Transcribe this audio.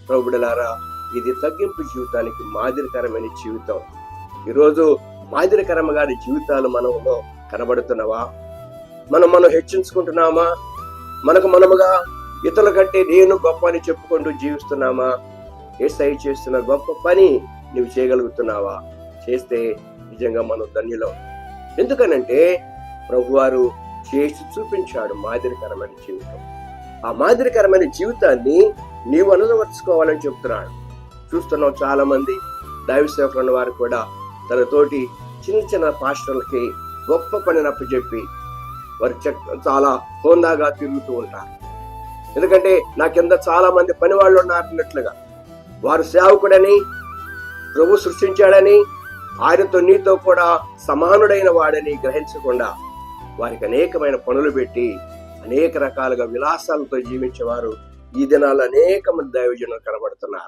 ప్రభువులారా, ఇది తగ్గింపు జీవితానికి మాదిరికరమైన జీవితం. ఈరోజు మాదిరికరమైన జీవితాలు మనలో కనబడుతున్నావా? మనం హెచ్చించుకుంటున్నామా? మనకు మనముగా ఇతరుల కంటే నేను గొప్ప అని చెప్పుకుంటూ జీవిస్తున్నామా? యేసయ్య చేస్తున్న గొప్ప పని నువ్వు చేయగలుగుతున్నావా? చేస్తే నిజంగా మనం ధన్యులం. ఎందుకనంటే ప్రభువారు చేసి చూపించాడు మాదిరికరమైన జీవితం. ఆ మాదిరికరమైన జీవితాన్ని నీవు అనుభవించుకోవాలని చెప్తున్నాడు. చూస్తున్నాం, చాలా మంది దైవ సేవకులు వారు కూడా తన తోటి చిన్న చిన్న పాస్టర్లకి గొప్ప పనిని అప్పచెప్పి వారు చాలా హోందాగా తిరుగుతూ ఉంటారు. ఎందుకంటే నా కింద చాలా మంది పని వాళ్ళు ఉన్నారన్నట్లుగా, వారు సేవకుడని ప్రభు సృష్టించాడని, ఆయనతో నీతో కూడా సమానుడైన వాడని గ్రహించకుండా వారికి అనేకమైన పనులు పెట్టి అనేక రకాలుగా విలాసాలతో జీవించేవారు ఈ దినాలు అనేక మంది దైవజనులు కనబడుతున్నారు.